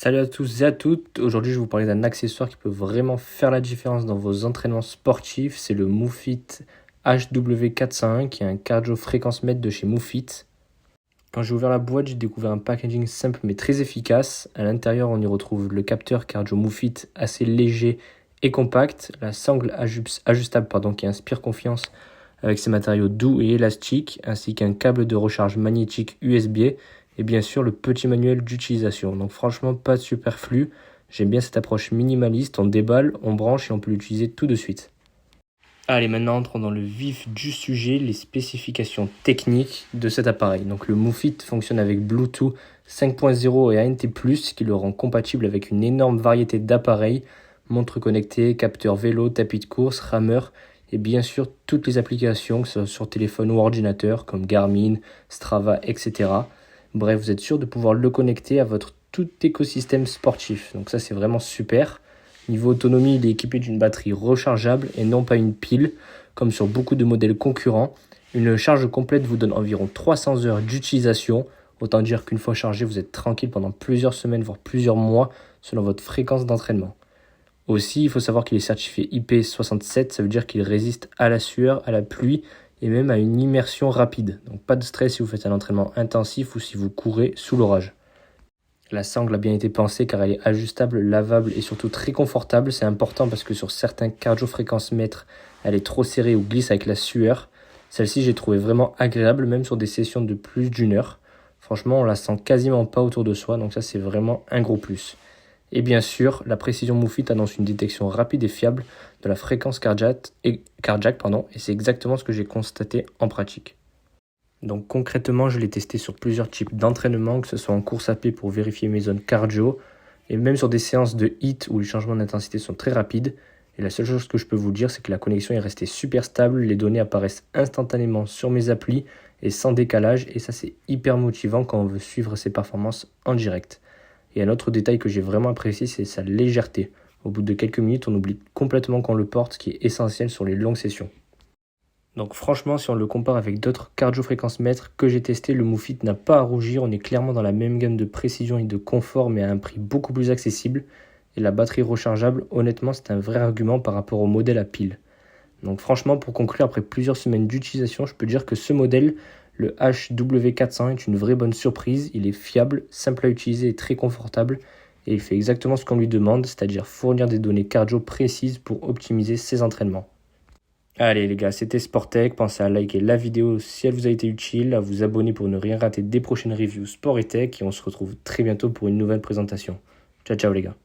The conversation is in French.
Salut à tous et à toutes, aujourd'hui je vais vous parler d'un accessoire qui peut vraiment faire la différence dans vos entraînements sportifs, c'est le MoveFit HW401 qui est un cardio fréquence mètre de chez MoveFit. Quand j'ai ouvert la boîte, j'ai découvert un packaging simple mais très efficace. À l'intérieur, on y retrouve le capteur cardio MoveFit assez léger et compact, la sangle ajustable qui inspire confiance avec ses matériaux doux et élastiques, ainsi qu'un câble de recharge magnétique USB et bien sûr le petit manuel d'utilisation. Donc franchement, pas de superflu. J'aime bien cette approche minimaliste, on déballe, on branche et on peut l'utiliser tout de suite. Allez, maintenant entrons dans le vif du sujet, les spécifications techniques de cet appareil. Donc le MoveFit fonctionne avec Bluetooth 5.0 et ANT+, qui le rend compatible avec une énorme variété d'appareils, montres connectées, capteurs vélo, tapis de course, rameur et bien sûr toutes les applications, que ce soit sur téléphone ou ordinateur, comme Garmin, Strava, etc. Bref, vous êtes sûr de pouvoir le connecter à votre tout écosystème sportif. Donc ça, c'est vraiment super. Niveau autonomie, il est équipé d'une batterie rechargeable et non pas une pile, comme sur beaucoup de modèles concurrents. Une charge complète vous donne environ 300 heures d'utilisation. Autant dire qu'une fois chargé, vous êtes tranquille pendant plusieurs semaines, voire plusieurs mois, selon votre fréquence d'entraînement. Aussi, il faut savoir qu'il est certifié IP67, ça veut dire qu'il résiste à la sueur, à la pluie et même à une immersion rapide. Donc pas de stress si vous faites un entraînement intensif ou si vous courez sous l'orage. La sangle a bien été pensée car elle est ajustable, lavable et surtout très confortable. C'est important parce que sur certains cardio-fréquences mètres, elle est trop serrée ou glisse avec la sueur. Celle-ci, j'ai trouvé vraiment agréable, même sur des sessions de plus d'une heure. Franchement, on la sent quasiment pas autour de soi, donc ça c'est vraiment un gros plus. Et bien sûr, la précision MoveFit annonce une détection rapide et fiable de la fréquence cardiaque, et c'est exactement ce que j'ai constaté en pratique. Donc concrètement, je l'ai testé sur plusieurs types d'entraînement, que ce soit en course à pied pour vérifier mes zones cardio, et même sur des séances de HIIT où les changements d'intensité sont très rapides. Et la seule chose que je peux vous dire, c'est que la connexion est restée super stable, les données apparaissent instantanément sur mes applis et sans décalage, et ça c'est hyper motivant quand on veut suivre ses performances en direct. Et un autre détail que j'ai vraiment apprécié, c'est sa légèreté. Au bout de quelques minutes, on oublie complètement qu'on le porte, ce qui est essentiel sur les longues sessions. Donc franchement, si on le compare avec d'autres cardio-fréquences mètres que j'ai testé, le MoveFit n'a pas à rougir. On est clairement dans la même gamme de précision et de confort, mais à un prix beaucoup plus accessible. Et la batterie rechargeable, honnêtement, c'est un vrai argument par rapport au modèle à pile. Donc franchement, pour conclure, après plusieurs semaines d'utilisation, je peux dire que ce modèle, le HW401, est une vraie bonne surprise. Il est fiable, simple à utiliser et très confortable. Et il fait exactement ce qu'on lui demande, c'est-à-dire fournir des données cardio précises pour optimiser ses entraînements. Allez les gars, c'était Sportech. Pensez à liker la vidéo si elle vous a été utile, à vous abonner pour ne rien rater des prochaines reviews Sport et Tech. Et on se retrouve très bientôt pour une nouvelle présentation. Ciao ciao les gars.